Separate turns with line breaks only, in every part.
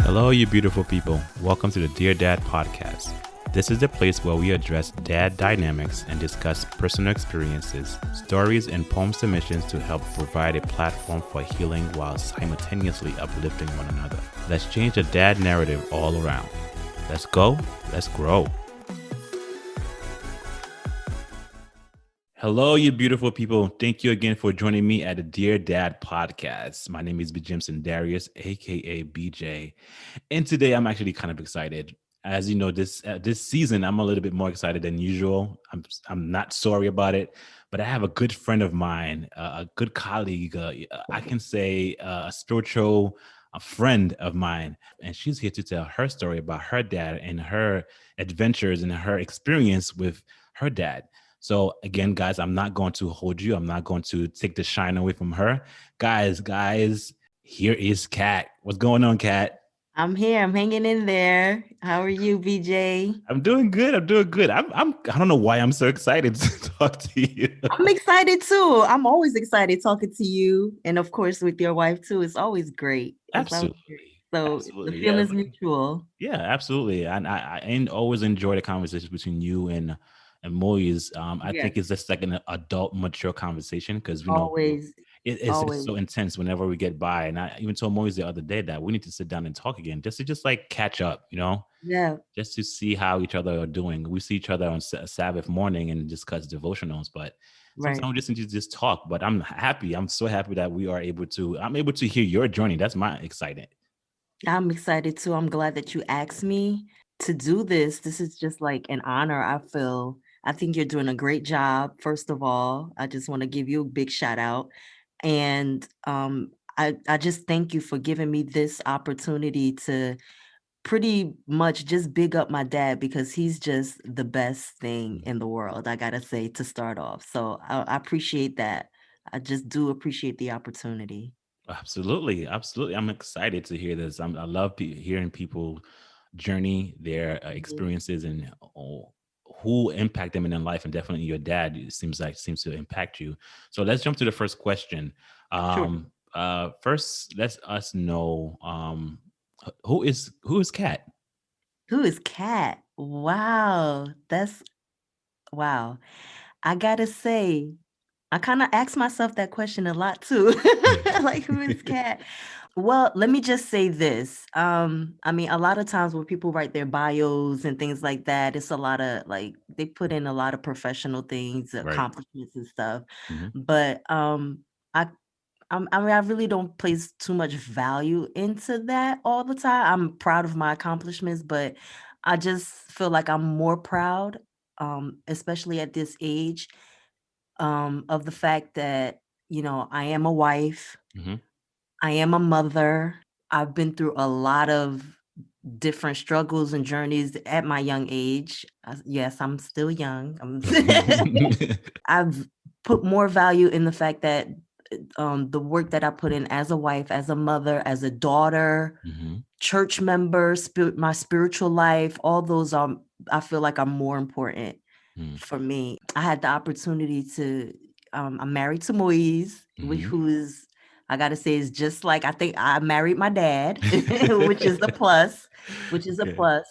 Hello, you beautiful people. Welcome to the Dear Dad podcast. This is the place where we address dad dynamics and discuss personal experiences, stories, and poem submissions to help provide a platform for healing while simultaneously uplifting one another. Let's change the dad narrative all around. Let's go, let's grow. Hello, you beautiful people. Thank you again for joining me at the Dear Dad podcast. My name is Jimson Darius, aka BJ. And today I'm actually kind of excited. As you know, this season I'm a little bit more excited than usual. I'm not sorry about it, but I have a good friend of mine, a good colleague, I can say a spiritual a friend of mine, and she's here to tell her story about her dad and her adventures and her experience with her dad. So again, guys, I'm not going to hold you. I'm not going to take the shine away from her. Guys, here is Kat. What's going on, Kat?
I'm here. I'm hanging in there. How are you, BJ?
I'm doing good. I don't know why I'm so excited to talk to you.
I'm excited too. I'm always excited talking to you. And of course, with your wife too. It's always great. It's always great.
Absolutely.
So the
Absolutely. Yeah.
feeling's mutual.
Yeah, absolutely. And I always enjoy the conversations between you and Moise. I
Yes.
think it's just like an adult, mature conversation because
Always,
it's just
always.
so intense whenever we get by. And I even told Moise the other day that we need to sit down and talk again, just like catch up,
Yeah,
just to see how each other are doing. We see each other on Sabbath morning and discuss devotionals, but
right.
sometimes we just need to just talk. But I'm happy. I'm so happy that I'm able to hear your journey. That's my excitement.
I'm excited too. I'm glad that you asked me to do this. This is just like an honor, I feel. I think you're doing a great job. First of all, I just want to give you a big shout out. And I just thank you for giving me this opportunity to pretty much just big up my dad because he's just the best thing in the world, I gotta say, to start off. So I appreciate that. I just do appreciate the opportunity.
Absolutely, absolutely. I'm excited to hear this. I love hearing people journey, their
Mhm.
experiences, and who impact them in their life. And definitely, your dad seems to impact you. So let's jump to the first question.
Sure.
First, let's us know who is Kat.
Who is Kat? Wow, that's wow. I gotta say, I kind of ask myself that question a lot too. Like, who is Kat? Well, let me just say this. I mean, a lot of times when people write their bios and things like that, it's a lot of like they put in a lot of professional things,
Right.
accomplishments and stuff.
Hmm.
But I I mean, I really don't place too much value into that all the time. I'm proud of my accomplishments, but I just feel like I'm more proud, especially at this age, of the fact that, I am a wife,
Hmm.
I am a mother. I've been through a lot of different struggles and journeys at my young age. Yes, I'm still young. I've put more value in the fact that the work that I put in as a wife, as a mother, as a daughter,
Hmm.
church member, my spiritual life, all those I feel like are more important for me. I had the opportunity to I'm married to Moise,
Hmm.
who is I gotta say is just like I think I married my dad, which is a plus, which is a
Okay.
plus.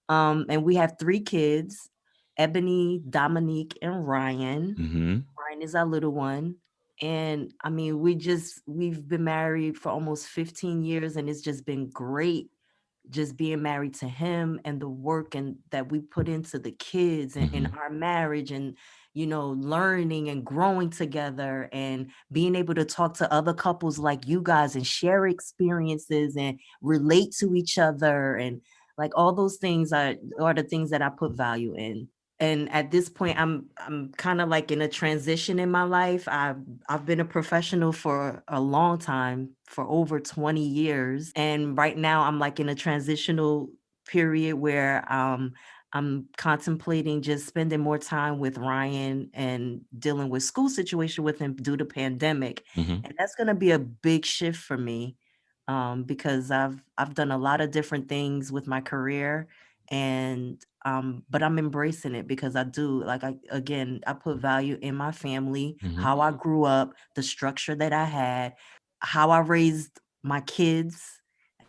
And we have 3 kids, Ebony, Dominique, and Ryan.
Hmm.
Ryan is our little one. And I mean, we've been married for almost 15 years and it's just been great just being married to him and the work and that we put into the kids and in
Hmm.
our marriage and learning and growing together and being able to talk to other couples like you guys and share experiences and relate to each other and like all those things are the things that I put value in. And at this point I'm kind of like in a transition in my life. I've been a professional for a long time, for over 20 years, and right now I'm like in a transitional period where I'm contemplating just spending more time with Ryan and dealing with school situation with him due to pandemic.
Hmm.
And that's going to be a big shift for me, because I've done a lot of different things with my career, and but I'm embracing it because I do like I put value in my family,
Hmm.
how I grew up, the structure that I had, how I raised my kids,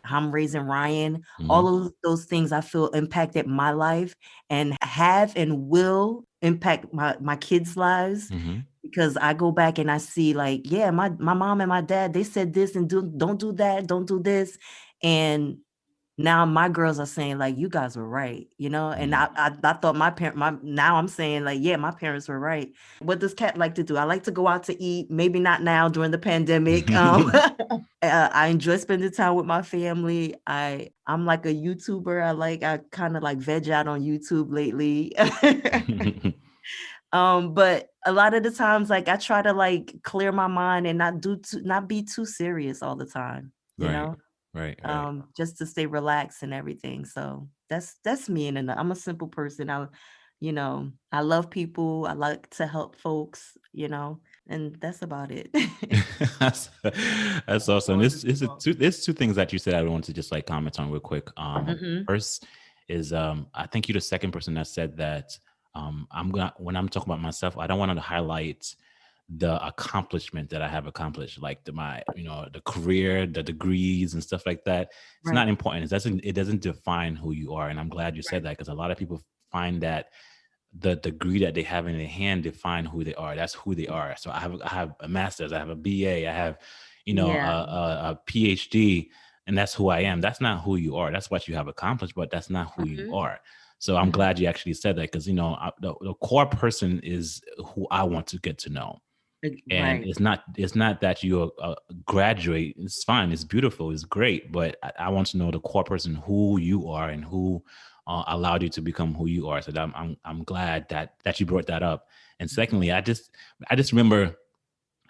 I'm Raising Ryan.
Mm-hmm.
All of those things I feel impacted my life and have and will impact my kids' lives,
Mm-hmm.
because I go back and I see, like, yeah, my mom and my dad, they said this and don't do that, don't do this. And now my girls are saying, like, you guys were right, and I thought now I'm saying, like, yeah, my parents were right. What does Kat like to do? I like to go out to eat, maybe not now during the pandemic. I enjoy spending time with my family. I'm like a YouTuber. I kind of like veg out on YouTube lately. But a lot of the times, like, I try to like clear my mind and not be too serious all the time, you
Right.
know?
Right. Right.
Just to stay relaxed and everything. So that's me. And I'm a simple person. I love people. I like to help folks, and that's about it.
that's, that's awesome. This is
Wonderful.
there's two things that you said I want to just like comment on real quick.
Hmm.
First is I think you're the second person that said that I'm gonna when I'm talking about myself, I don't want to highlight the accomplishment that I have accomplished, like my the career, the degrees and stuff like that. It's
Right.
not important. It doesn't define who you are, and I'm glad you said
Right.
that because a lot of people find that the degree that they have in their hand define who they are. That's who they are. So I have a master's, I have a BA, I have
Yeah.
a PhD, and that's who I am. That's not who you are. That's what you have accomplished, but that's not who you
Hmm.
are. So I'm
Hmm.
glad you actually said that because the core person is who I want to get to know. And
Right.
it's not that you graduate. It's fine, it's beautiful, it's great, but I want to know the core person, who you are and who allowed you to become who you are. So I'm glad that you brought that up. And
Mhm.
secondly, I just remember,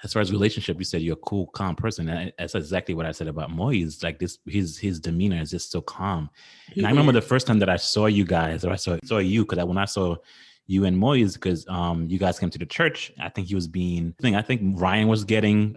as far as relationship, you said you're a cool, calm person. And that's exactly what I said about Moise. Like this, his demeanor is just so calm. And I
He
remember the
is.
first time that I saw you guys, or I saw you, because when I saw you and Moise, because you guys came to the church. I think Ryan was getting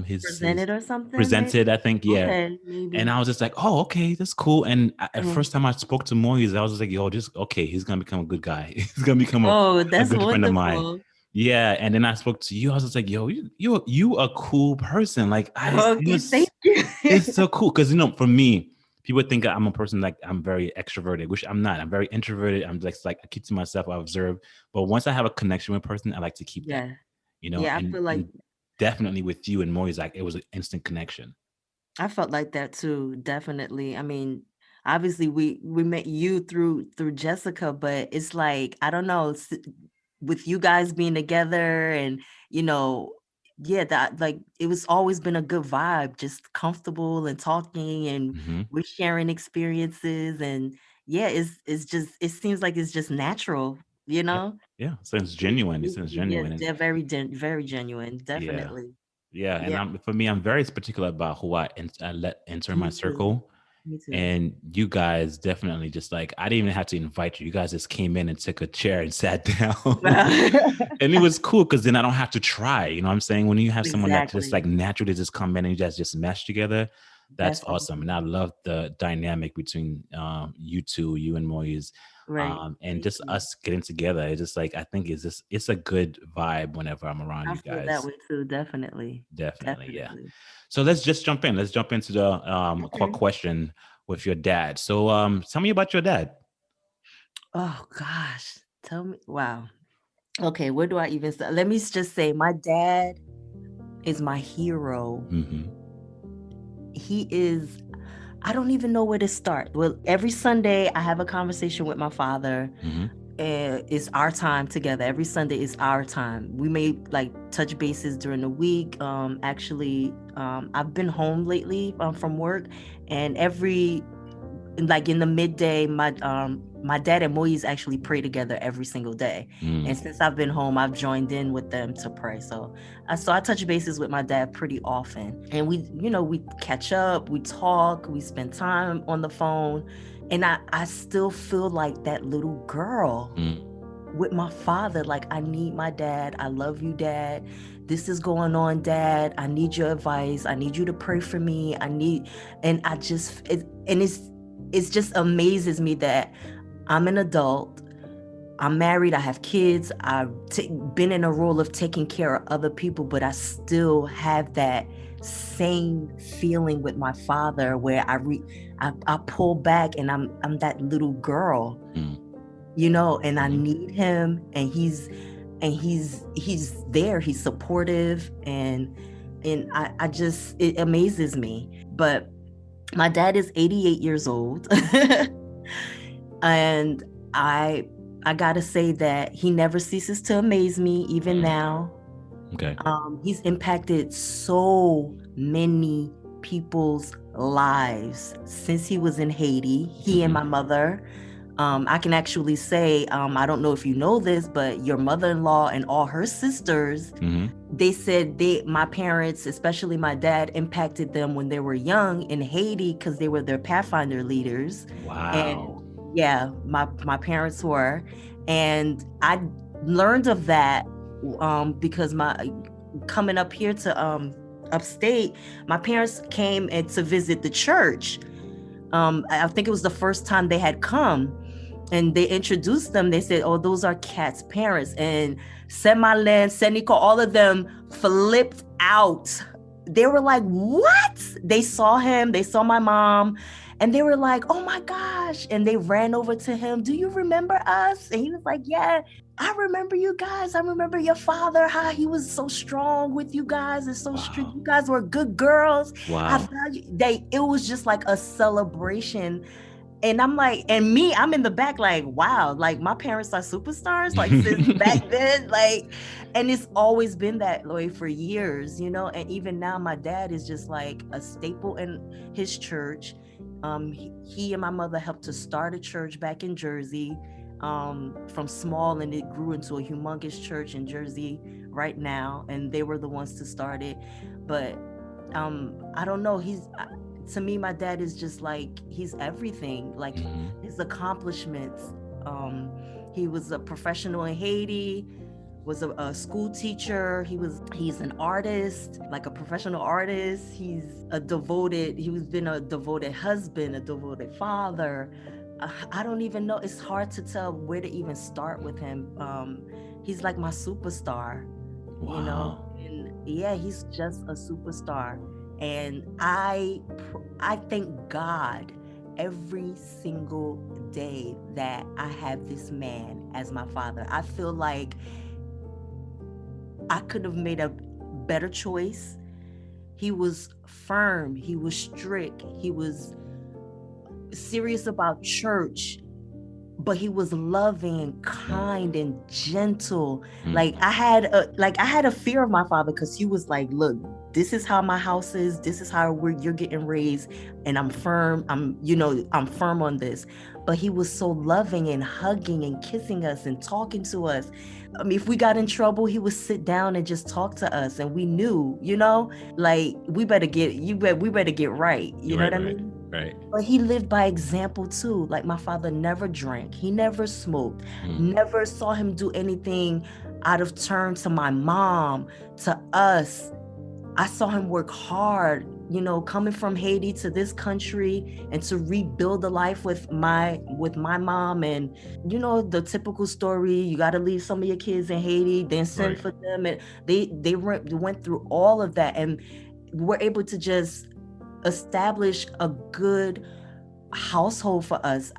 his
Presented or something, maybe?
presented. I think, yeah.
Okay,
And
maybe.
I was just like, oh, okay, that's cool. And at
Mhm.
first time I spoke to Moise, I was just like, yo, just okay, he's gonna become a good guy. He's gonna become
Oh,
a
that's
good friend of mine.
wonderful.
Yeah, and then I spoke to you. I was just like, "Yo, you a cool person." Like it
Okay, thank
was,
you.
it's so cool because for me, people think I'm a person like I'm very extroverted, which I'm not. I'm very introverted. I'm just like I keep to myself. I observe, but once I have a connection with a person, I like to keep that.
Yeah. Yeah, I
And
feel like
definitely with you and Moise, like it was an instant connection.
I felt like that too, definitely. I mean, obviously we met you through Jessica, but it's like, I don't know, with you guys being together and, you know, yeah, that, like, it was always been a good vibe, just comfortable and talking, and
Hmm.
we're sharing experiences, and yeah, it's just, it seems like it's just natural, you
Yeah,
know?
yeah. So it's
We,
genuine. It
we,
sounds
yeah,
genuine, and
they're very genuine,
yeah.
definitely.
Yeah, and
Yeah,
for me, I'm very particular about who I let enter my
me too.
circle.
Me too.
And you guys definitely just like I didn't even have to invite you. You guys just came in and took a chair and sat down. And it was cool because then I don't have to try. You know what I'm saying? When you have someone that just
Exactly.
like naturally just come in and you guys just mesh together, that's
That's
awesome. And I
awesome.
love the dynamic between you two, you and Moise,
Right.
and
Thank
just
you.
us getting together. It's just like I think it's a good vibe whenever I'm around
I
you
feel that
guys.
way too, definitely.
Definitely, yeah.
Definitely.
So let's just jump in. Let's jump into the quick
Okay.
question with your dad. So tell me about your dad.
Oh gosh. Tell me. Wow. Okay, where do I even start? Let me just say my dad is my hero.
Hmm.
He is, I don't even know where to start. Well, every Sunday I have a conversation with my father.
Hmm.
It's our time together. Every Sunday is our time. We may like touch bases during the week. Actually, I've been home lately from work, and every, like, in the midday, my dad and Moise actually pray together every single day. And
Mm.
since I've been home, I've joined in with them to pray. So I touch bases with my dad pretty often, and we catch up, we talk, we spend time on the phone, and I still feel like that little girl
Mm.
with my father. Like, I need my dad. I love you, dad. This is going on, dad. I need your advice. I need you to pray for me. And I just, it's just amazes me that I'm an adult. I'm married. I have kids. I've been in a role of taking care of other people, but I still have that same feeling with my father, where I pull back and I'm that little girl,
Mm.
and I
Mhm.
need him, and he's there, he's supportive, and I just, it amazes me. But my dad is 88 years old. And I I gotta say that he never ceases to amaze me, even
Mm.
now.
Okay.
He's impacted so many people's lives since he was in Haiti, he and
Mhm.
my mother. I can actually say, I don't know if you know this, but your mother-in-law and all her sisters,
Mhm.
they said my parents, especially my dad, impacted them when they were young in Haiti because they were their Pathfinder leaders. And
Wow.
yeah, my parents were. And I learned of that because my coming up here to upstate, my parents came and to visit the church. I think it was the first time they had come, and they introduced them. They said, "Oh, those are Kat's parents." And Semalan, Seniko, all of them flipped out. They were like, "What?" They saw him, they saw my mom, and they were like, "Oh my gosh." And they ran over to him. "Do you remember us?" And he was like, "Yeah, I remember you guys. I remember your father, how he was so strong with you guys and so strict.
Wow.
You guys were good girls. I
Wow.
value." It was just like a celebration. And I'm like, and me, I'm in the back, like, wow, like my parents are superstars, like since back then, like, and it's always been that way for years, and even now my dad is just like a staple in his church. He and my mother helped to start a church back in Jersey, from small, and it grew into a humongous church in Jersey right now, and they were the ones to start it. But I don't know, to me, my dad is just like, he's everything. Like
Mhm.
his accomplishments. Um, he was a professional in Haiti, was a school teacher. He's an artist, like a professional artist. He's been a devoted husband, a devoted father. I don't even know. It's hard to tell where to even start with him. He's like my superstar,
Wow.
and yeah, he's just a superstar. And I thank God every single day that I have this man as my father. I feel like I could have made a better choice. He was firm, he was strict, he was serious about church, but he was loving and
Mm.
kind and gentle.
Mm.
Like I had a fear of my father, because he was like, "Look, this is how my house is, this is how you're getting raised, and I'm firm. I'm firm on this." But he was so loving and hugging and kissing us and talking to us. I mean, if we got in trouble, he would sit down and just talk to us, and we knew, like, we better get right. You know
Right,
what I
right,
mean?
right.
But he lived by example too. Like my father never drank, he never smoked,
Mm.
never saw him do anything out of turn to my mom, to us. I saw him work hard, coming from Haiti to this country and to rebuild a life with my mom. And the typical story, you got to leave some of your kids in Haiti, then send
Right.
for them. And they went through all of that, and were able to just establish a good household for us.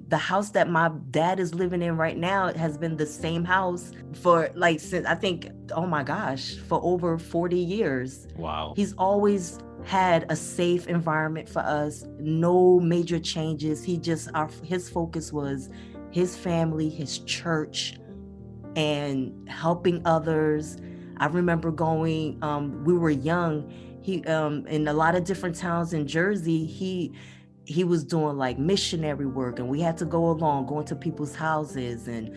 The house that my dad is living in right now has been the same house for, like, since, I think, oh my gosh, for over 40 years.
Wow.
He's always had a safe environment for us, no major changes. His focus was his family, his church, and helping others. I remember going, we were young, he in a lot of different towns in Jersey. He was doing like missionary work, and we had to go along, going to people's houses, and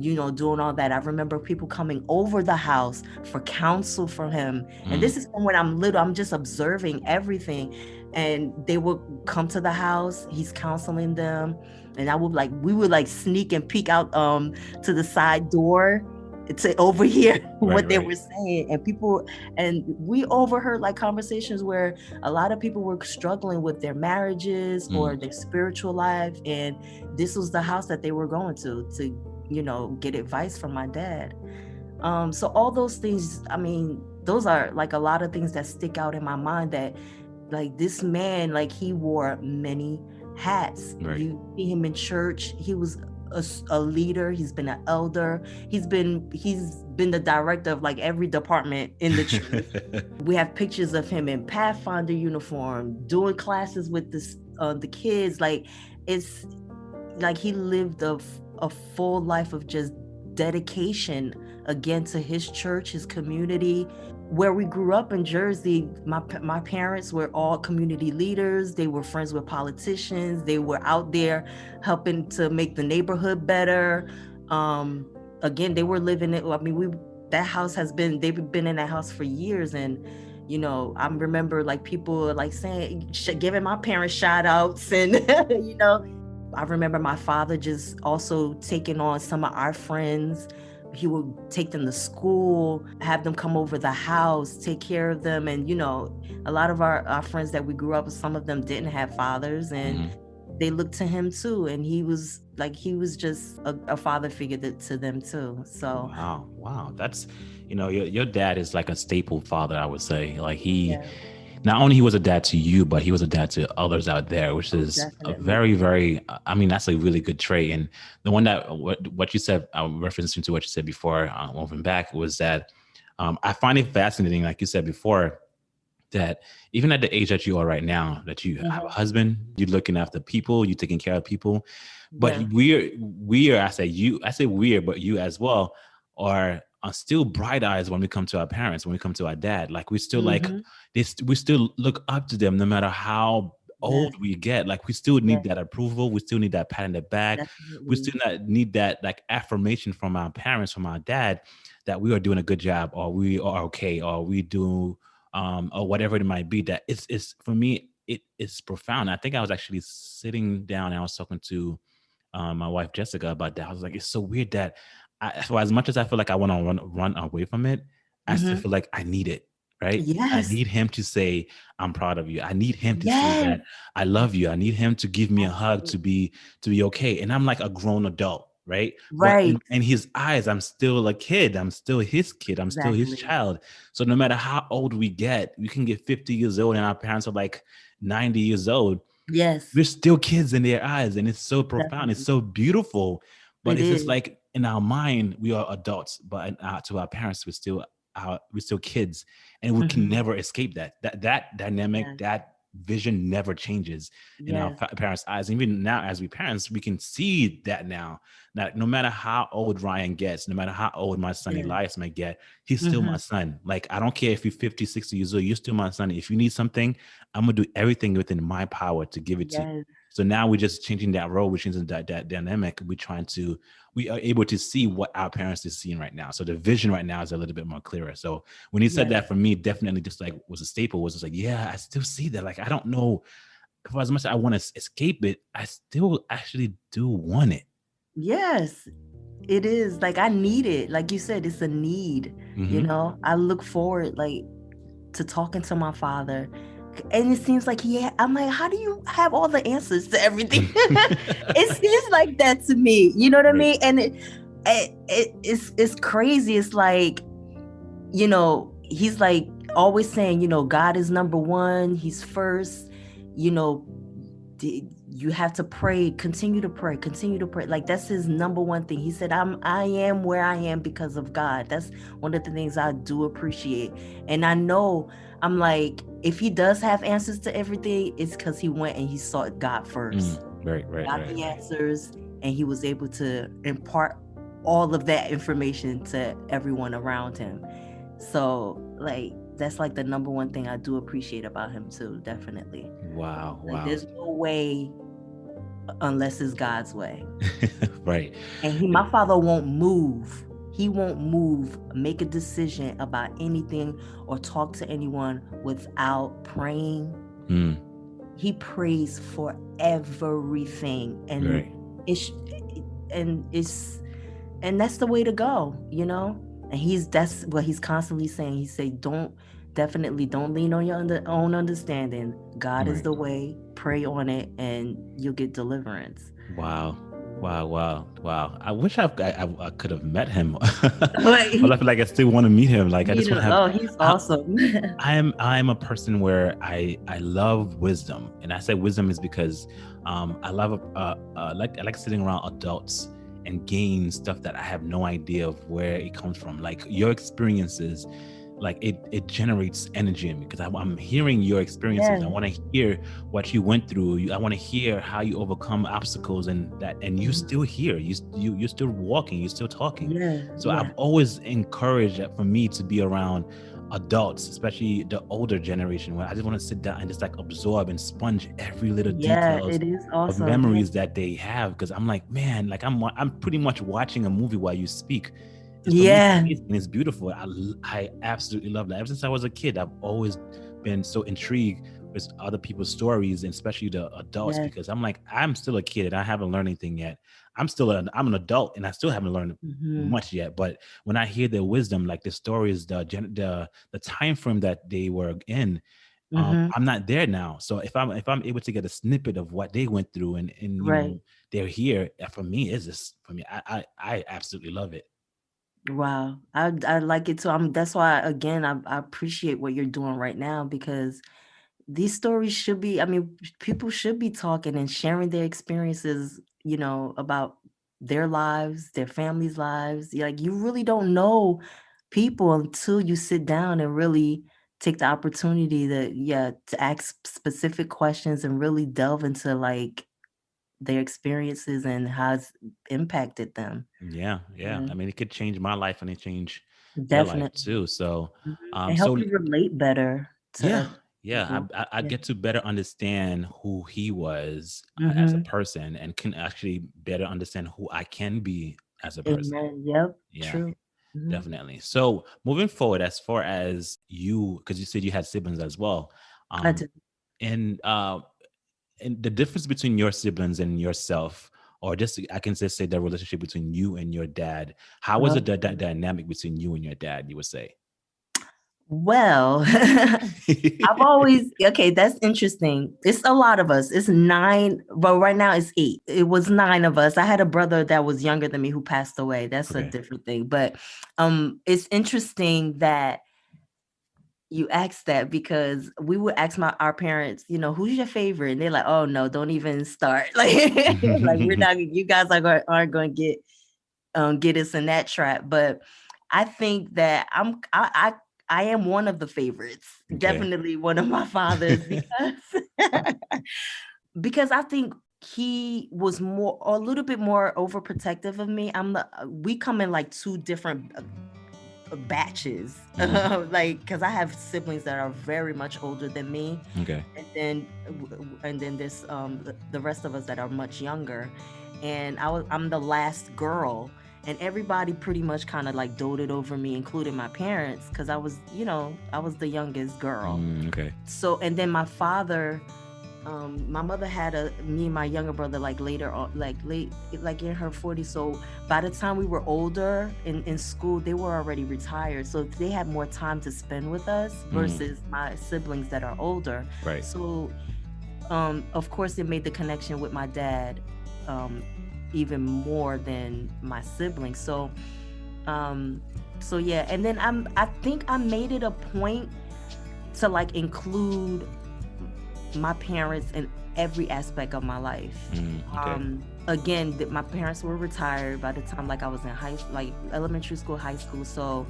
doing all that. I remember people coming over the house for counsel from him. And
Mm.
this is from when I'm little, I'm just observing everything. And they would come to the house, he's counseling them, and we would like sneak and peek out to the side door to overhear
Right,
what they
right.
were saying. And we overheard like conversations where a lot of people were struggling with their marriages
Mm.
or their spiritual life, and this was the house that they were going to get advice from my dad. So all those things, I mean, those are like a lot of things that stick out in my mind, that like this man, like he wore many hats.
Right.
You see him in church, he was a leader, he's been an elder, he's been the director of like every department in the church. We have pictures of him in Pathfinder uniform doing classes with the kids. Like it's like he lived a full life of just dedication again to his church, his community. Where we grew up in Jersey, my parents were all community leaders. They were friends with politicians. They were out there helping to make the neighborhood better. Um, Again, they were living it. I mean, we that house has been they've been in that house for years, and I remember like people like saying, giving my parents shout outs, and I remember my father just also taking on some of our friends. He would take them to school, have them come over the house, take care of them. And, a lot of our friends that we grew up with, some of them didn't have fathers, and
Mhm.
they looked to him too. And he was just a father figure to them too. So,
Wow, wow, that's your dad is like a staple father, I would say. Like he,
yeah,
not only he was a dad to you, but he was a dad to others out there, which
oh,
is a
definitely.
very, very. I mean, that's a really good trait. And the one that what you said, referencing to what you said before, moving back, was that I find it fascinating, like you said before, that even at the age that you are right now, that you have a
Mhm.
husband, you're looking after people, you're taking care of people, but
Yeah.
we're I say we're, but you as well are still bright eyes when we come to our parents, when we come to our dad. Like we still like
Hmm.
this, we still look up to them no matter how
Yes.
old we get. Like we still need
Yes.
that approval, we still need that pat in the back, we
Definitely.
still need that like affirmation from our parents, from our dad, that we are doing a good job, or we are okay, or we do or whatever it might be. That it's for me, it is profound. I think I was actually sitting down and I was talking to my wife Jessica about that. I was like, it's so weird that for as much as I feel like I want to run away from it, I still
Hmm.
feel like I need it. Right? I
Yes.
need him to say I'm proud of you. I need him to say
Yes.
that I love you. I need him to give me a hug
Absolutely.
to be okay. And I'm like a grown adult, right? But
Right.
in his eyes, I'm still a kid. I'm still his kid. I'm still his
Exactly.
child. So no matter how old we get, we can get 50 years old and our parents are like 90 years old,
Yes.
we're still kids in their eyes, and it's so profound, it's
Definitely.
so beautiful. But
It
it's just
is.
like in our mind we are adults, but to our parents we're still kids, and we can
Hmm.
never escape that dynamic,
Yes.
that vision never changes in our
Yes.
parents eyes. Even now as we parents, we can see that now, that no matter how old Ryan gets, no matter how old my son
Yes.
Elias might get, he's still
Hmm.
my son. Like I don't care if you're 50, 60 years old, you're still my son. If you need something, I'm gonna do everything within my power to give it to you.
Yes.
So now we're just changing that role, we're changing that dynamic. We are able to see what our parents is seeing right now. So the vision right now is a little bit more clearer. So when he said
Yes.
that, for me, definitely just like was a staple, was just like, yeah, I still see that. Like I don't know, for as much as I want to escape it, I still actually do want it.
Yes. It is. Like I need it. Like you said, it's a need.
Mm-hmm.
I look forward like to talking to my father. And it seems like I'm like, how do you have all the answers to everything? It seems like that to me. You know what I
Right.
mean? And it's crazy. It's like, he's like always saying, God is number one, he's first, you know, you have to pray, continue to pray, continue to pray. Like that's his number one thing. He said, I am where I am because of God. That's one of the things I do appreciate. And I know, I'm like, if he does have answers to everything, it's because he went and he sought God first,
Right, right,
got
right,
the
right.
answers, and he was able to impart all of that information to everyone around him. So like that's like the number one thing I do appreciate about him too, definitely.
Wow,
Like
wow.
there's no way unless it's God's way.
Right.
And my father won't move. He won't move, make a decision about anything or talk to anyone without praying.
Mm,
He prays for everything,
right.
it's and it's and that's the way to go, And that's what he's constantly saying. He say, definitely don't lean on your own understanding. God is
Right.
the way. Pray on it, and you'll get deliverance.
Wow. Wow, wow, wow. I wish I could have met him. But I
Like,
feel like I still want to meet him. Like I just want to have
oh, he's
I,
awesome.
I'm a person where I love wisdom, and I say wisdom is because I love I like sitting around adults and gain stuff that I have no idea of where it comes from. Like your experiences, like it generates energy in me because I'm hearing your experiences. I
Yeah.
want to hear what you went through. I want to hear how you overcome obstacles and you
Mhm.
still here. You're still walking. You're still talking.
Yeah.
So I've
Yeah.
always encouraged that for me to be around adults, especially the older generation, where I just want to sit down and just like absorb and sponge every little
Yeah.
details
It is
of
awesome. Yeah.
memories that they have. Because I'm like, man, like I'm pretty much watching a movie while you speak. It's for me, it's
Yeah.
amazing and it's beautiful. I absolutely love that. Ever since I was a kid, I've always been so intrigued with other people's stories, and especially the adults,
Yeah.
because I'm like, I'm still a kid and I haven't learned anything yet. I'm an adult and I still haven't learned
Hmm.
much yet. But when I hear their wisdom, like the stories, the time frame that they were in,
Hmm.
I'm not there now. So if I'm able to get a snippet of what they went through and
Right.
they're here, for me, it's just for me. I absolutely love it.
Wow. I like it too. That's why again I appreciate what you're doing right now because these stories should be, I mean, people should be talking and sharing their experiences, about their lives, their families' lives. Like you really don't know people until you sit down and really take the opportunity to ask specific questions and really delve into like their experiences and how it's impacted them.
Yeah, yeah.
Yeah,
I mean, it could change my life and it change their life
definitely.
too. So,
Mhm. And help
so
you relate better to
yeah,
other
yeah.
people.
I
Yeah.
get to better understand who he was as a
Hmm.
person, and can actually better understand who I can be as a person.
Amen. Yep.
Yeah,
True. Hmm.
definitely. So moving forward, as far as you, because you said you had siblings as well,
I do.
and the difference between your siblings and yourself, or just I can just say the relationship between you and your dad. How was it the dynamic between you and your dad? You would say.
Well, I've always okay, that's interesting. It's a lot of us. It's nine, but right now it's eight. It was nine of us. I had a brother that was younger than me who passed away. That's a
Okay.
different thing. But it's interesting that you asked that because we would ask our parents, who's your favorite? And they're like, oh no, don't even start. Like we're not, you guys aren't going to get us in that trap. But I think that I am one of the favorites,
Okay.
definitely one of my fathers, because I think he was more a little bit more overprotective of me. We come in like two different batches,
Hmm.
like because I have siblings that are very much older than me,
Okay.
and then there's the rest of us that are much younger, and I'm the last girl, and everybody pretty much kind of like doted over me, including my parents, because I was the youngest girl.
Okay.
So and then my father, my mother had me and my younger brother like later on, like late, like in her 40s. So by the time we were older in school, they were already retired, so they had more time to spend with us
Mm,
versus my siblings that are older.
right.
So of course it made the connection with my dad um even more than my siblings. Um so yeah, and then I think I made it a point to like include my parents in every aspect of my life.
Okay.
Again, my parents were retired by the time like I was in like elementary school, high school. So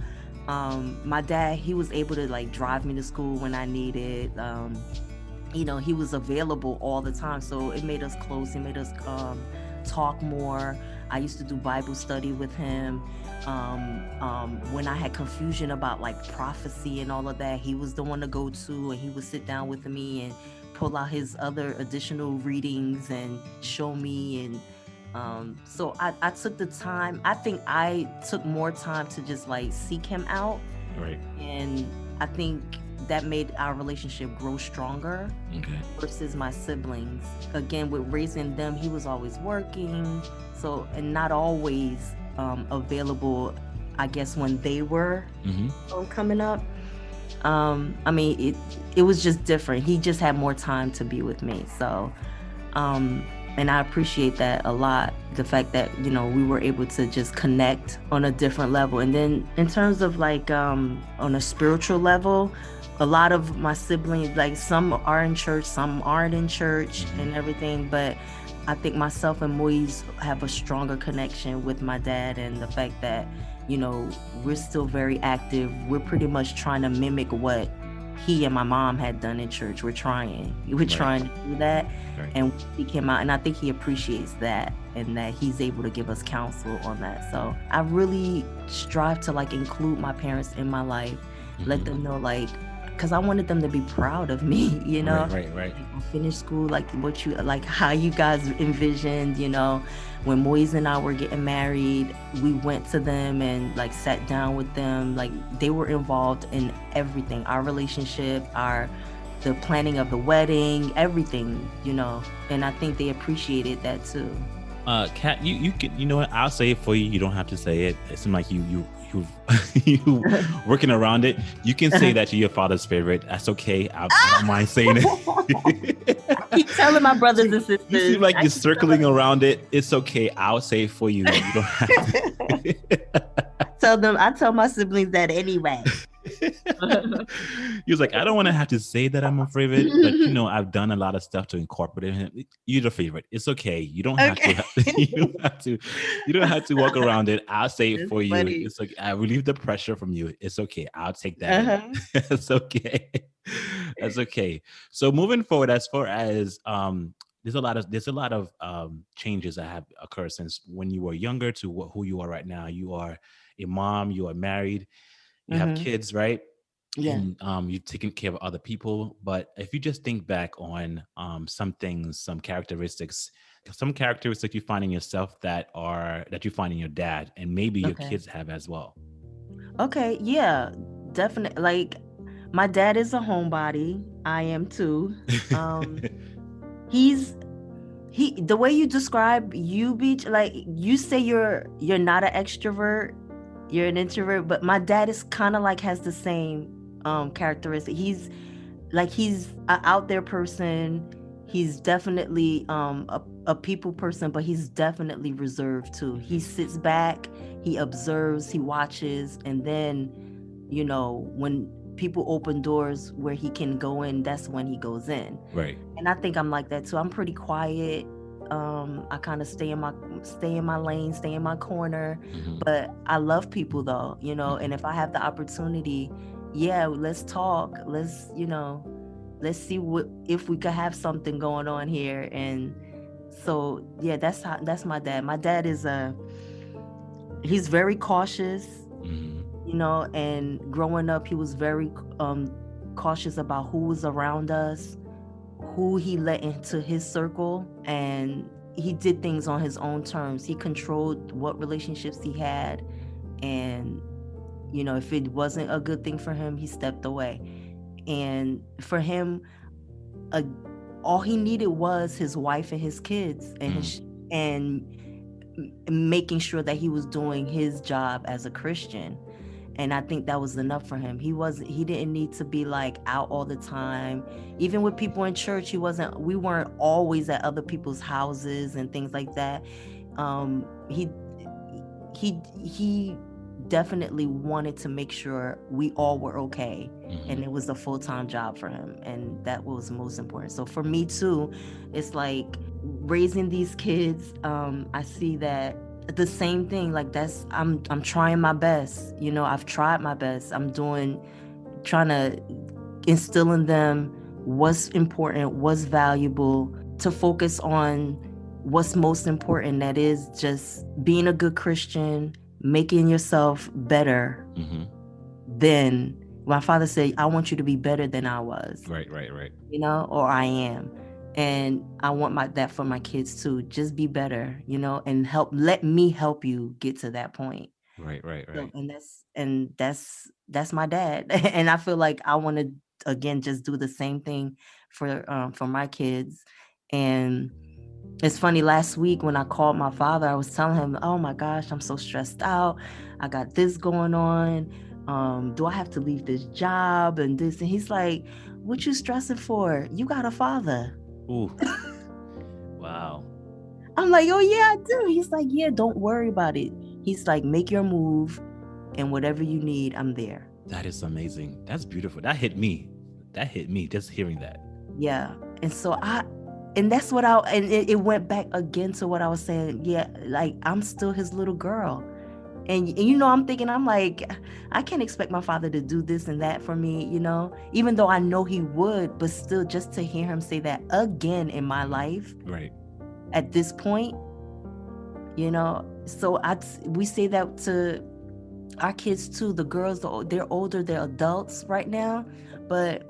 my dad, he was able to like drive me to school when I needed. He was available all the time, so it made us close. It made us talk more. I used to do Bible study with him. When I had confusion about like prophecy and all of that, he was the one to go to, and he would sit down with me and pull out his other additional readings and show me. And so I took the time. I think I took more time to just like seek him out,
Right.
and I think that made our relationship grow stronger
Okay.
versus my siblings. Again, with raising them, he was always working, so and not always available, I guess, when they were
Hmm.
coming up. I mean, it was just different. He just had more time to be with me. So, um, And I appreciate that a lot. The fact that, we were able to just connect on a different level. And then in terms of like on a spiritual level, a lot of my siblings, like some are in church, some aren't in church
Mm-hmm.
and everything, but I think myself and Moise have a stronger connection with my dad, and the fact that, we're still very active. We're pretty much trying to mimic what he and my mom had done in church. We're
Right.
trying to do that,
Right.
and he came out, and I think he appreciates that, and that he's able to give us counsel on that. So I really strive to like include my parents in my life, let
Mm-hmm.
them know, like, because I wanted them to be proud of me,
Right. Right. Right.
like I finished school, like what you like how you guys envisioned, when Moise and I were getting married, we went to them and like sat down with them. Like they were involved in everything, our relationship, the planning of the wedding, everything, and I think they appreciated that too.
Kat, you can, you know what? I'll say it for you. You don't have to say it. It seems like you working around it. You can say that you're your father's favorite. That's okay. I don't mind saying it.
I keep telling my brothers and
You seem
sisters.
like
I
you're
keep telling
circling around it. It's okay. I'll say it for you. You don't have to.
I tell my siblings that anyway.
He was like, I don't want to have to say that I'm a favorite, but I've done a lot of stuff to incorporate him. You're the favorite. It's okay. You don't have
Okay.
to. You don't have to. You don't have to walk around it. I'll say it
That's
for you.
funny.
It's like I relieve the pressure from you. It's okay. I'll take that in.
Uh-huh.
It's okay. That's okay. So moving forward, as far as there's a lot of changes that have occurred since when you were younger to who you are right now. You are a mom. You are married. You have
Mm-hmm.
kids, right?
Yeah.
And you've taken care of other people. But if you just think back on some things, some characteristics you find in yourself that you find in your dad, and maybe your
Okay.
kids have as well.
Okay. Yeah. Definitely. Like, my dad is a homebody. I am too. Um, he's the way you describe you, Beach, like you say you're not an extrovert, you're an introvert, but my dad is kind of like has the same characteristic. He's a out there person. He's definitely a people person, but he's definitely reserved too. He
Hmm.
sits back, he observes, he watches, and then, when people open doors where he can go in, that's when he goes in.
Right.
And I think I'm like that too. I'm pretty quiet. I kind of stay in my lane, stay in my corner,
Hmm.
but I love people though, and
Hmm.
if I have the opportunity, yeah, let's talk. Let's see what if we could have something going on here. And so yeah, that's my dad. My dad is he's very cautious,
Hmm.
and growing up he was very cautious about who was around us, who he let into his circle, and he did things on his own terms. He controlled what relationships he had, and if it wasn't a good thing for him, he stepped away. And for him, uh, all he needed was his wife and his kids, and making sure that he was doing his job as a Christian. And I think that was enough for him. He didn't need to be like out all the time. Even with people in church, we weren't always at other people's houses and things like that. He definitely wanted to make sure we all were okay,
Hmm.
and it was a full-time job for him, and that was most important. So for me too, it's like raising these kids, I see that the same thing, like I'm trying my best. I've tried my best. Trying to instill in them what's important, what's valuable, to focus on what's most important, that is just being a good Christian, making yourself better
Hmm.
than my father said, I want you to be better than I was,
Right. Right. Right.
or I am. And I want that for my kids too. Just be better, and let me help you get to that point.
Right. Right.
So,
Right.
and that's my dad. And I feel like I want to again just do the same thing for my kids. And it's funny, last week when I called my father, I was telling him, "Oh my gosh, I'm so stressed out. I got this going on. Do I have to leave this job and this?" And he's like, "What you stressing for? You got a father."
Ooh. Wow.
I'm like, oh yeah, I do. He's like, yeah, don't worry about it. He's like, make your move, and whatever you need, I'm there.
That is amazing. That's beautiful. That hit me. That hit me just hearing that.
Yeah. And so and that's what and it went back again to what I was saying. Yeah, like I'm still his little girl. And I'm thinking, I'm like, I can't expect my father to do this and that for me, even though I know he would, but still just to hear him say that again in my life
Right.
at this point, so we say that to our kids too. The girls, they're older, they're adults right now, but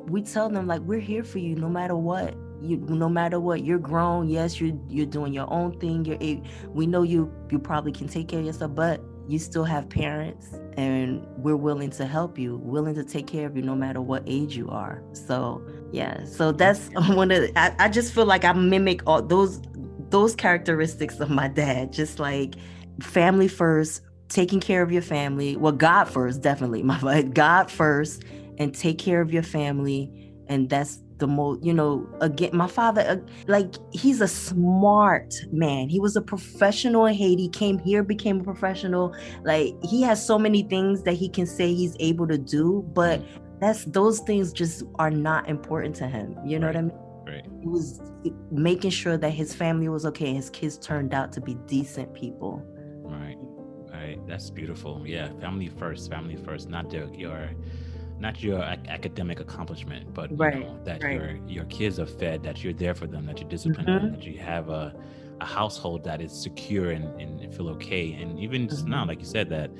we tell them like, we're here for you no matter what. No matter what, you're grown. Yes, you're doing your own thing. We know you probably can take care of yourself, but you still have parents, and we're willing to help you, willing to take care of you no matter what age you are. So yeah, so that's one of I just feel like I mimic all those characteristics of my dad, just like family first, taking care of your family. Well, God first, definitely. God first, and take care of your family. And that's the most, again, my father, like, he's a smart man. He was a professional in Haiti, came here, became a professional. Like, he has so many things that he can say he's able to do, but those things just are not important to him. You know what I mean?
Right.
He was making sure that his family was okay. His kids turned out to be decent people.
Right. Right. That's beautiful. Yeah. Family first. Family first. Not your academic accomplishment, but
Right.
that
Right.
your kids are fed, that you're there for them, that you discipline them, that you have a household that is secure and feel okay. And even just now, like you said, that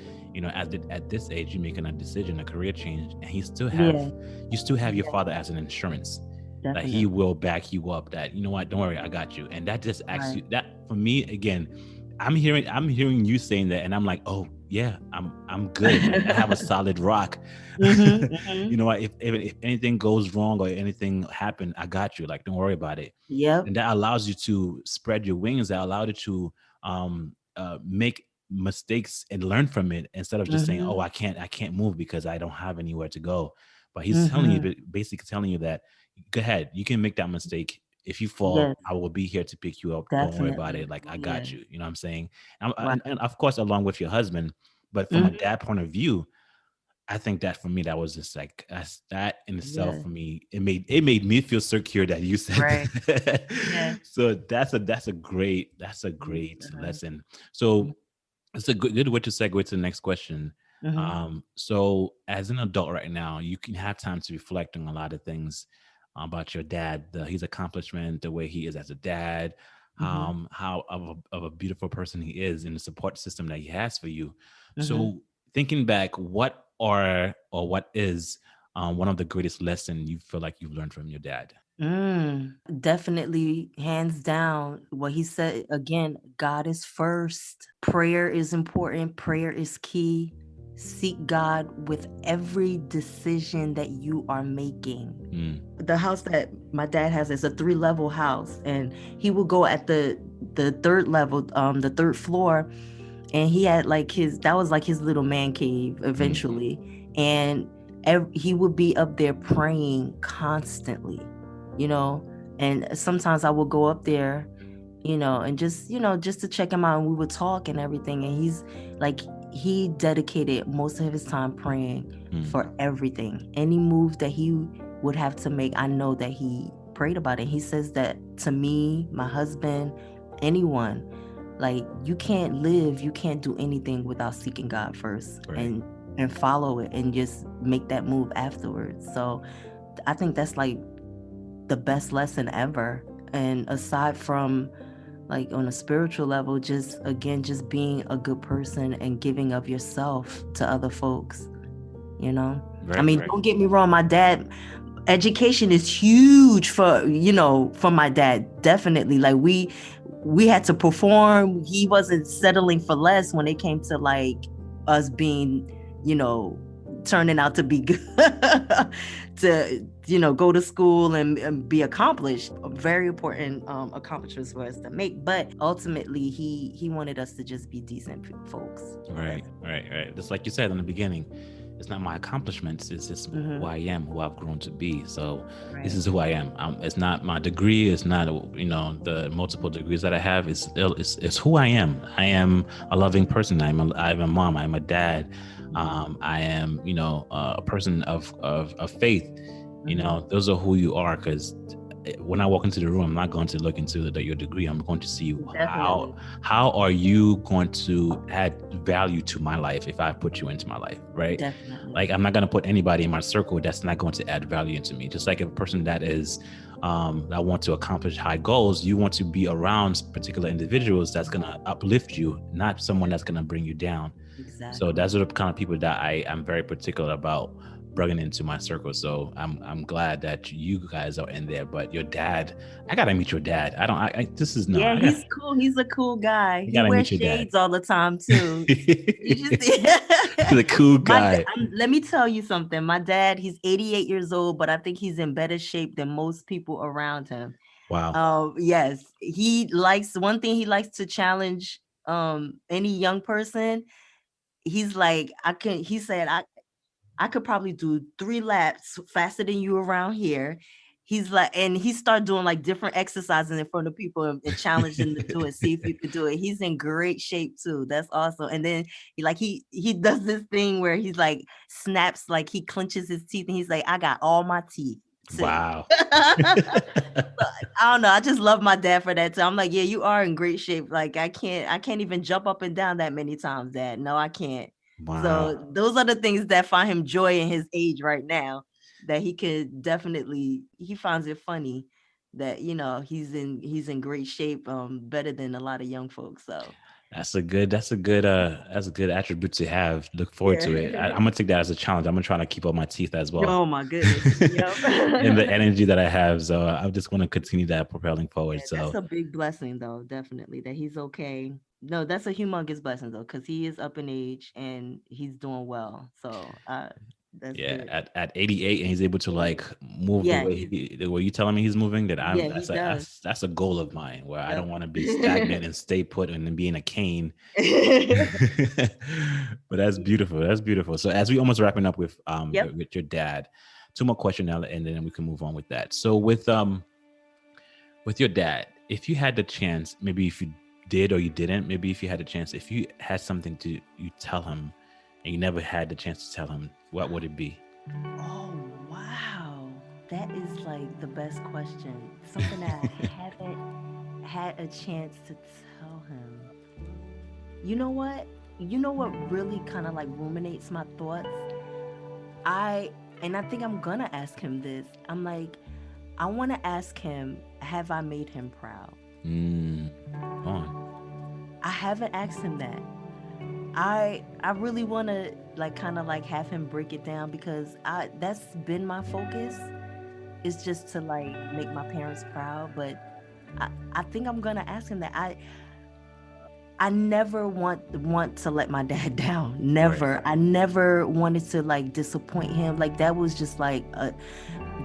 at this age, you're making a decision, a career change, and you still have your father as an insurance. That he
Definitely.
will back you up, that you know what, don't worry, I got you. And that just acts
Right.
you, that for me again, I'm hearing you saying that, and I'm like, oh yeah, I'm good. Like, I have a solid rock. You know what? If anything goes wrong or anything happened, I got you. Like, don't worry about it.
Yep.
And that allows you to spread your wings. That allowed you to make mistakes and learn from it, instead of just saying, oh, I can't move because I don't have anywhere to go. But he's telling you, basically telling you that, go ahead, you can make that mistake. If you fall,
Yes,
I will be here to pick you up. Don't worry about
definitely.
it. Like, I
Yeah.
got you. You know what I'm saying? And
Right.
of course, along with your husband. But from a
Mhm.
dad point of view, I think that for me, that was just like, that in itself,
Yeah.
for me, it made me feel secure that you said
Right.
that.
Yeah.
So that's a great lesson. So it's a good way to segue to the next question.
Mm-hmm.
So as an adult right now, you can have time to reflect on a lot of things about your dad, his accomplishment, the way he is as a dad,
Mm-hmm.
how of a beautiful person he is, and the support system that he has for you.
Mm-hmm.
So thinking back, what is one of the greatest lessons you feel like you've learned from your dad?
Definitely, hands down, what he said again, God is first. Prayer is important. Prayer is key. Seek God with every decision that you are making.
Mm,
The house that my dad has is a 3-level house, and he would go at the third level, the third floor, and he had like that was like his little man cave
mm,
eventually. And he would be up there praying constantly, you know and sometimes I would go up there, and just to check him out, and we would talk and everything. And he's like, he dedicated most of his time praying
mm.
for everything. Any move that he would have to make, I know that he prayed about it. He says that to me, my husband, anyone, like, you can't do anything without seeking God first,
Right.
and follow it, and just make that move afterwards. So I think that's like the best lesson ever. And aside from, like, on a spiritual level, just again, just being a good person and giving of yourself to other folks, I
Right.
mean,
Right.
don't get me wrong, my dad, education is huge for my dad, definitely. Like, we had to perform. He wasn't settling for less when it came to, like, us being, you know turning out to be good, to go to school and be accomplished. Very important accomplishments for us to make, but ultimately he wanted us to just be decent folks.
Right, right, right. Just like you said in the beginning, it's not my accomplishments. It's just who
Mm-hmm.
I am, who I've grown to be. So this
Right.
is who I am. It's not my degree. It's not, the multiple degrees that I have. It's who I am. I am a loving person. I'm a mom. I'm a dad. I am, a person of faith.
Mm-hmm.
Those are who you are. Because when I walk into the room, I'm not going to look into your degree. I'm going to see
Definitely.
how are you going to add value to my life if I put you into my life, right?
Definitely.
Like, I'm not going to put anybody in my circle that's not going to add value into me. Just like a person that is that want to accomplish high goals, you want to be around particular individuals that's going to uplift you, not someone that's going to bring you down. So
Exactly.
that's the kind of people that I am very particular about bringing into my circle. So I'm glad that you guys are in there. But your dad, I gotta meet your dad. I don't. This is no.
Yeah, he's cool. He's a cool guy.
I
He
gotta
wears
meet your dad.
shades all the time too. You
He's
just
a cool
my
guy.
let me tell you something. My dad, he's 88 years old, but I think he's in better shape than most people around him.
Wow.
Yes, he likes one thing he likes to challenge any young person. He's like, he said I could probably do 3 laps faster than you around here. He's like, and he started doing like different exercises in front of people and challenged them to do it, see if you could do it. He's in great shape too. That's awesome. And then he does this thing where he's like snaps, like he clenches his teeth and he's like, I got all my teeth too.
Wow.
I don't know. I just love my dad for that too. I'm like, yeah, you are in great shape. Like I can't even jump up and down that many times, Dad. No, I can't.
Wow.
So those are the things that find him joy in his age right now. That he could definitely he finds it funny that he's in great shape, better than a lot of young folks. So
That's a good attribute to have. Look forward
yeah.
to it. I'm gonna take that as a challenge. I'm gonna try to keep up my teeth as well.
Oh my goodness. Yep.
And the energy that I have. So I just want to continue that propelling forward.
Yeah, that's
So
a big blessing though, definitely, that he's okay. No, that's a humongous blessing though, because he is up in age and he's doing well. So that's
yeah,
good.
at 88 and he's able to like move
Yeah, he's
the way you telling me he's moving, that
yeah, he does.
that's a goal of mine, where I don't want to be
Yep.
stagnant and stay put and then be in a cane. But that's beautiful. That's beautiful. So as we almost wrapping up with
Yep.
with your dad, two more questions now, and then we can move on with that. So with your dad, if you had the chance, maybe if you did or you didn't, maybe if you had the chance, if you had something to you tell him and you never had the chance to tell him, what would it be?
Oh wow. That is like the best question. Something that I haven't had a chance to tell him. You know what? You know what really kind of like ruminates my thoughts? I and I think I'm gonna ask him this. I'm like, I want to ask him, have I made him proud?
Mm, on.
I haven't asked him that. I really want to like kind of like have him break it down because I that's been my focus is just to like make my parents proud, but I think I'm going to ask him that. I never want to let my dad down.
Right.
Never. I never wanted to like disappoint him. Like that was just like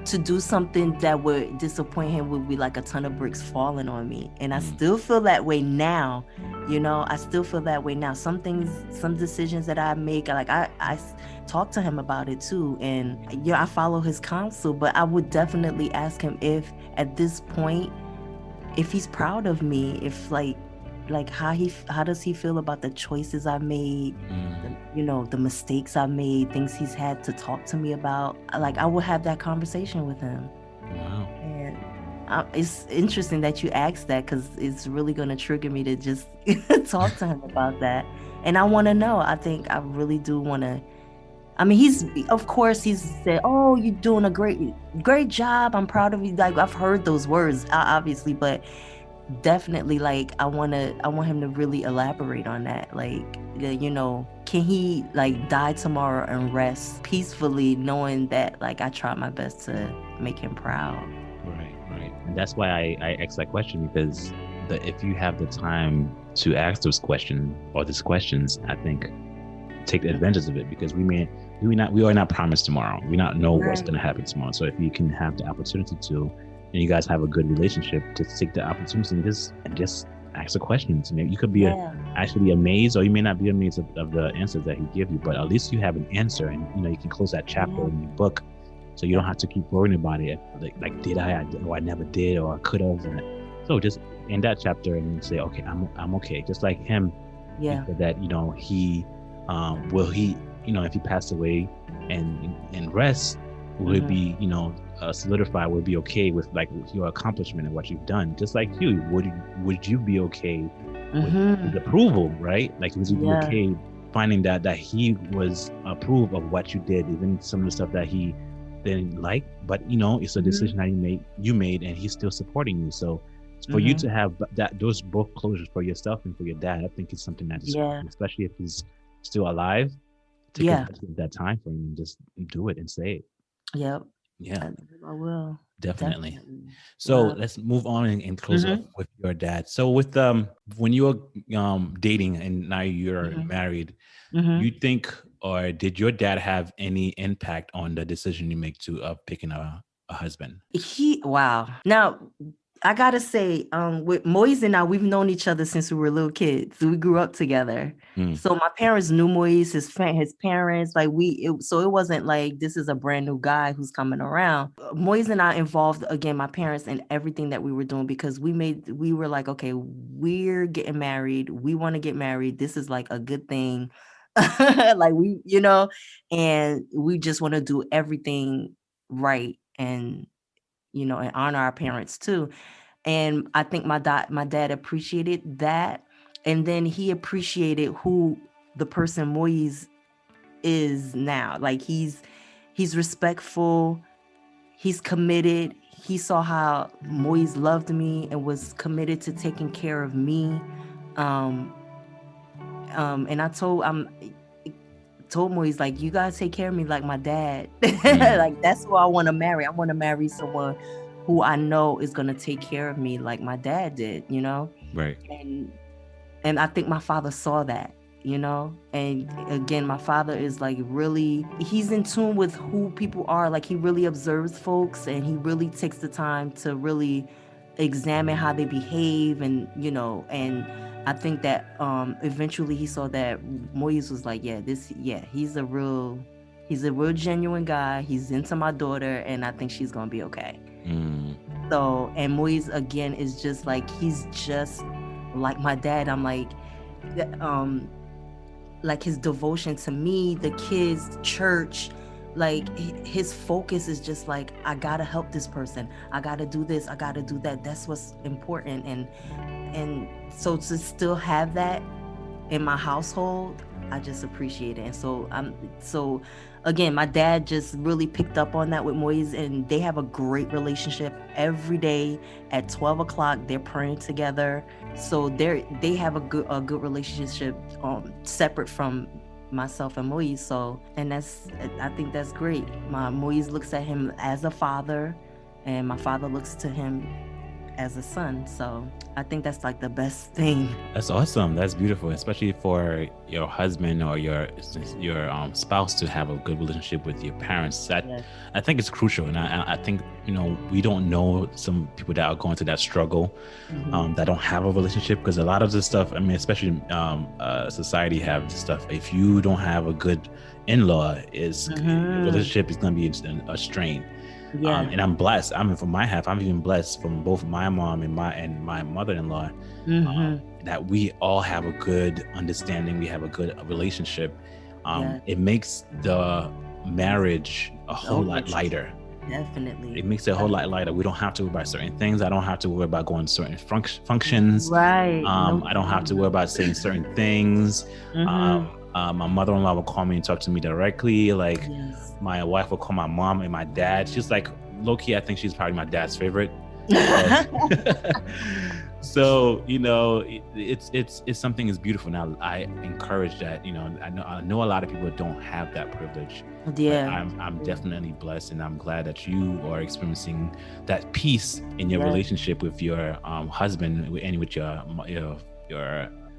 to do something that would disappoint him would be like a ton of bricks falling on me. And I
Mm,
still feel that way now. I still feel that way now. Some things, some decisions that I make, like I talk to him about it too. And yeah, I follow his counsel, but I would definitely ask him if at this point, if he's proud of me, if like how does he feel about the choices I made,
mm,
the mistakes I made, things he's had to talk to me about. Like I will have that conversation with him.
wow.
And it's interesting that you asked that because it's really going to trigger me to just talk to him about that. And I want to know. I think I really do want to. I mean, of course he's said, "Oh, you're doing a great job. I'm proud of you." Like I've heard those words, obviously, but definitely like I want him to really elaborate on that, like can he like die tomorrow and rest peacefully knowing that like I tried my best to make him proud.
Right, right. And that's why I asked that question, because if you have the time to ask those questions or these questions, I think take advantage of it, because we are not promised tomorrow. We not know what's
Right.
going to happen tomorrow. So if you can have the opportunity to, and you guys have a good relationship, to take the opportunity and just ask the questions. Maybe you could be
Yeah.
actually amazed, or you may not be amazed of the answers that he give you, but at least you have an answer, and you can close that chapter
Yeah.
in your book, so you don't
Yeah.
have to keep worrying about it. Like did or I never did, or I could have. So just in that chapter and say, okay, I'm okay. Just like him, he
Yeah.
said that he will he if he passed away and rest, will it
Mm-hmm.
be solidified, will be okay with like your accomplishment and what you've done, just like you would you be okay with
Mm-hmm.
his approval, right? Like would you be
Yeah.
okay finding that he was approve of what you did, even some of the stuff that he didn't like, but it's a
Mm-hmm.
decision that you made and he's still supporting you. So for you
Mm-hmm.
to have that those both closures for yourself and for your dad, I think it's something that is
Yeah.
crucial, especially if he's still alive. Take
Yeah.
advantage of that time frame and just do it and say it.
Yep.
Yeah,
I will.
definitely.
Definitely.
So
Wow.
let's move on and close off
Mm-hmm.
with your dad. So with when you were dating and now you're
Mm-hmm.
married,
Mm-hmm.
you think, or did your dad have any impact on the decision you make to picking a husband?
Wow. Now, I gotta say, with Moise and I, we've known each other since we were little kids. We grew up together.
Mm,
So my parents knew Moise, his parents, like so it wasn't like this is a brand new guy who's coming around. Moise and I involved again my parents in everything that we were doing because we were like, okay, we're getting married. We want to get married. This is like a good thing. Like and we just want to do everything right and honor our parents too. And I think my dad appreciated that. And then he appreciated who the person Moise is now. Like he's respectful, he's committed. He saw how Moise loved me and was committed to taking care of me. Um and I told Moise, like, you gotta take care of me like my dad.
mm,
Like that's who I want to marry. I want to marry someone who I know is gonna take care of me like my dad did.
right.
And and I think my father saw that. And again, my father is like really he's in tune with who people are. Like he really observes folks and he really takes the time to really examine how they behave and I think that eventually he saw that Moise was like, yeah, he's a real genuine guy. He's into my daughter and I think she's gonna be okay.
Mm,
So, and Moise again is just like he's just like my dad. I'm th- um like his devotion to me, the kids, church, like his focus is just like I gotta help this person. I gotta do this. I gotta do that. That's what's important. And so to still have that in my household, I just appreciate it. And so again, my dad just really picked up on that with Moise, and they have a great relationship every day at 12 o'clock. They're praying together, so they have a good relationship, separate from myself and Moise. So, and I think that's great. My Moise looks at him as a father, and my father looks to him as a son. So I think that's like the best thing.
that's awesome. That's beautiful, especially for your husband or your spouse to have a good relationship with your parents. That
Yes.
I think it's crucial, and I think we don't know some people that are going through that struggle,
Mhm.
that don't have a relationship, because a lot of this stuff, I mean, especially society have this stuff. If you don't have a good in-law, is your
Mhm.
relationship is going to be a strain.
Yeah.
And I'm blessed. I mean, from my half, I'm even blessed from both my mom and my mother-in-law,
Mhm.
that we all have a good understanding. We have a good relationship.
Yeah.
It makes the marriage a whole
Oh,
lot
yes.
lighter.
Definitely.
It makes it a whole lot lighter. We don't have to worry about certain things. I don't have to worry about going to certain functions.
Right. No
I don't have to worry about saying certain things.
Mhm.
My mother-in-law will call me and talk to me directly. Like
Yes.
my wife will call my mom and my dad. She's like, low key, I think she's probably my dad's favorite. So, so it's something is beautiful. Now I encourage that. I know a lot of people don't have that privilege, but
Yeah.
I'm definitely blessed, and I'm glad that you are experiencing that peace in your
Yes.
relationship with your husband and with your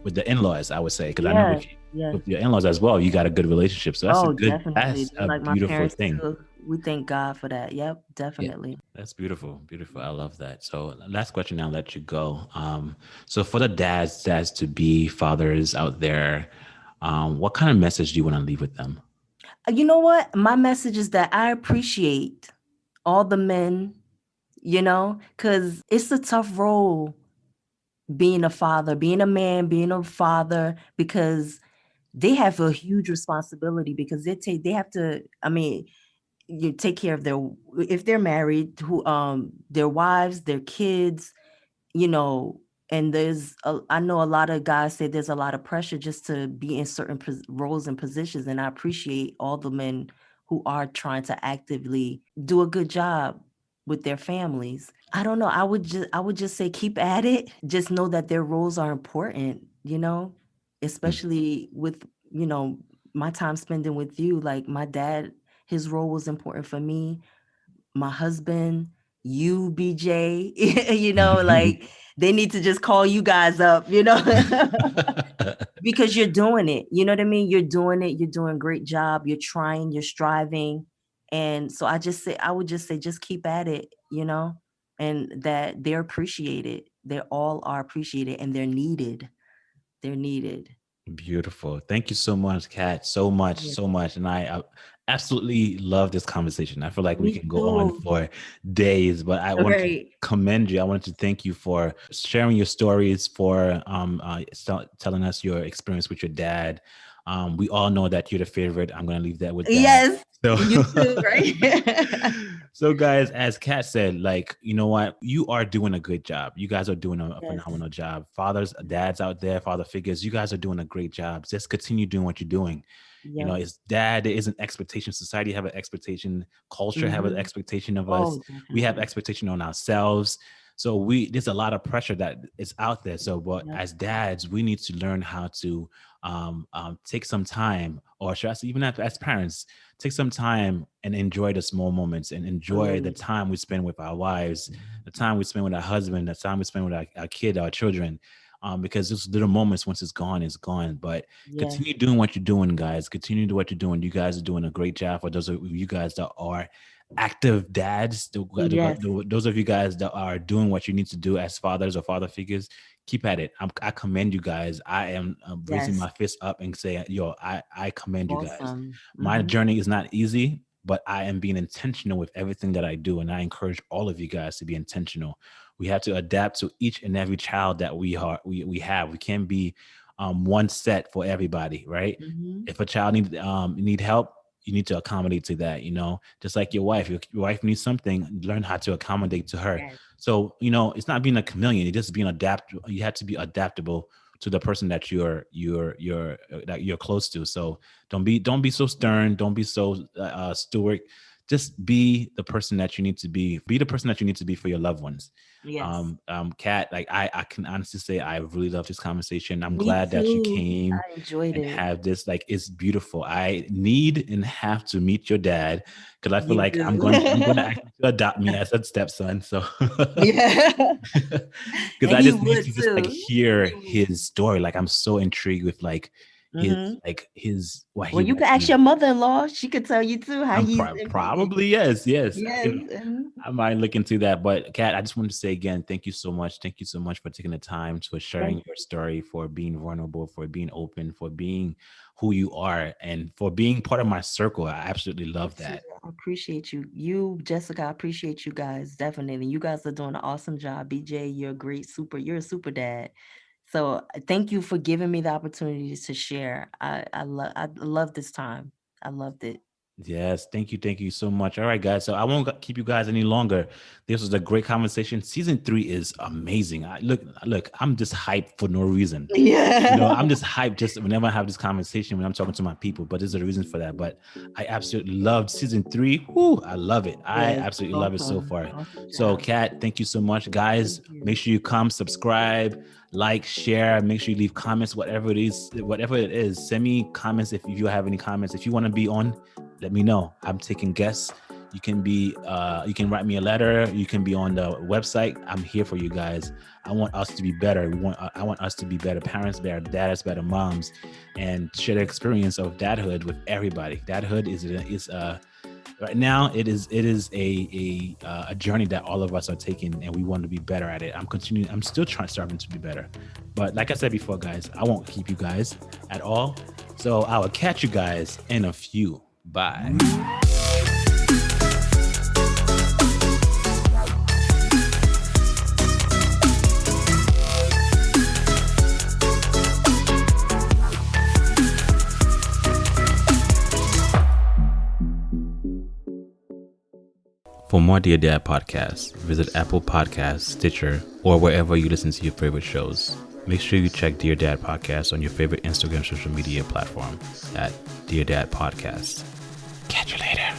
with the in-laws, I would say, because I know
Yes. Yes.
with your in-laws as well, you got a good relationship. So
Oh, definitely.
that's
They're
a
like my
beautiful
parents
thing.
too. We thank God for that. Yep,
Yeah,
definitely.
that's beautiful. Beautiful. I love that. So last question, I'll let you go. So for the dads to be fathers out there, what kind of message do you want to leave with them?
You know what? My message is that I appreciate all the men, because it's a tough role being a father, being a man, being a father, because they have a huge responsibility because they have to, I mean, you take care of their, if they're married, who their wives, their kids, you know, and I know a lot of guys say there's a lot of pressure just to be in certain roles and positions, and I appreciate all the men who are trying to actively do a good job with their families. I don't know. I would just say keep at it. Just know that their roles are important, especially with, you know, my time spending with you. Like my dad, his role was important for me, my husband, you, BJ, like they need to just call you guys up, because you're doing it. You know what I mean? You're doing it. You're doing a great job. You're trying, you're striving. And so I would just say, just keep at it, and that they're appreciated. They all are appreciated and they're needed. They're needed.
Beautiful. Thank you so much, Kat. So much,
Yeah.
so much. And I absolutely love this conversation. I feel like we
Me
can go on
too.
for days, but I want to
Right.
commend you. I wanted to thank you for sharing your stories, for telling us your experience with your dad. We all know that you're the favorite. I'm going to leave that with that.
Yes.
So,
You too, right?
so guys, as Kat said, like, you know what? You are doing a good job. You guys are doing a
Yes.
phenomenal job. Fathers, dads out there, father figures, you guys are doing a great job. Just continue doing what you're doing. You know,
Yep.
it's dad, there is an expectation. Society have an expectation, culture have an
Hmm.
expectation of us.
Oh,
We have
definitely.
expectation on ourselves. So there's a lot of pressure that is out there. So, but
Yep.
as dads, we need to learn how to take some time, or should I say, even as parents, take some time and enjoy the small moments and enjoy the
Absolutely.
time we spend with our wives, the time we spend with our husband, the time we spend with our kid, our children. Because those little moments, once it's gone, it's gone. But
Yes.
continue doing what you're doing, guys. Continue to do what you're doing. You guys are doing a great job. For those of you guys that are active dads,
Yes.
those of you guys that are doing what you need to do as fathers or father figures, keep at it. I commend you guys. I am raising
Yes.
my fist up and say, yo, I commend you guys.
Awesome.
My
Hmm.
journey is not easy, but I am being intentional with everything that I do. And I encourage all of you guys to be intentional. We have to adapt to each and every child that we have. We can't be one set for everybody, right?
Hmm.
If a child need help, you need to accommodate to that. You know, just like your wife. Your wife needs something, learn how to accommodate to her.
Yes.
So you know, it's not being a chameleon. It's just being adaptable. You have to be adaptable to the person that you're close to. So don't be so stern. Don't be so stoic. Just be the person that you need to be. Be the person that you need to be for your loved ones.
Yes.
Kat, like I can honestly say I really love this conversation. I'm
Me
glad that you
too.
came
I enjoyed
and
it.
have this. Like it's beautiful. I need and have to meet your dad because I feel
You
like I'm going to
do.
ask you to adopt me as a stepson. So
Yeah.
because
And
I
he
just need
would
to just like
too.
hear
He would.
his story. Like I'm so intrigued with
Hmm.
his what he
Well, you
went
can ask
through.
your mother-in-law. She could tell you too how
I'm
he's
probably yes, yes.
Yes. And
I might look into that. But Kat, I just wanted to say again, thank you so much. Thank you so much for taking the time, for
thank
sharing your story, for being vulnerable, for being open, for being who you are, and for being part of my circle. I absolutely
you
love
too.
that.
I appreciate you. You, Jessica, I appreciate you guys. Definitely. You guys are doing an awesome job. BJ, you're a super dad. So thank you for giving me the opportunity to share. I love this time. I loved it.
Yes, thank you so much. All right, guys. So I won't keep you guys any longer. This was a great conversation. Season 3 is amazing. Look. I'm just hyped for no reason. You know,
Yeah.
I'm just hyped just whenever I have this conversation when I'm talking to my people. But there's a reason for that. But I absolutely loved season 3. Whoo, I love it. I
Yes.
absolutely love it so
Awesome.
far.
Awesome
So,
job.
Kat, thank you so much,
Thank
guys. Make
you.
sure you come, subscribe, like, share. Make sure you leave comments, whatever it is, whatever it is. Send me comments if you have any comments. If you want to be on, let me know. I'm taking guests. You can write me a letter. You can be on the website. I'm here for you guys. I want us to be better. I want us to be better parents, better dads, better moms, and share the experience of dadhood with everybody. Dadhood is a Right now, it is a journey that all of us are taking, and we want to be better at it. I'm still striving to be better, but like I said before, guys, I won't keep you guys at all. So I will catch you guys in a few. Bye. For more Dear Dad podcasts, visit Apple Podcasts, Stitcher, or wherever you listen to your favorite shows. Make sure you check Dear Dad Podcast on your favorite Instagram social media platform at Dear Dad Podcast. Catch you later.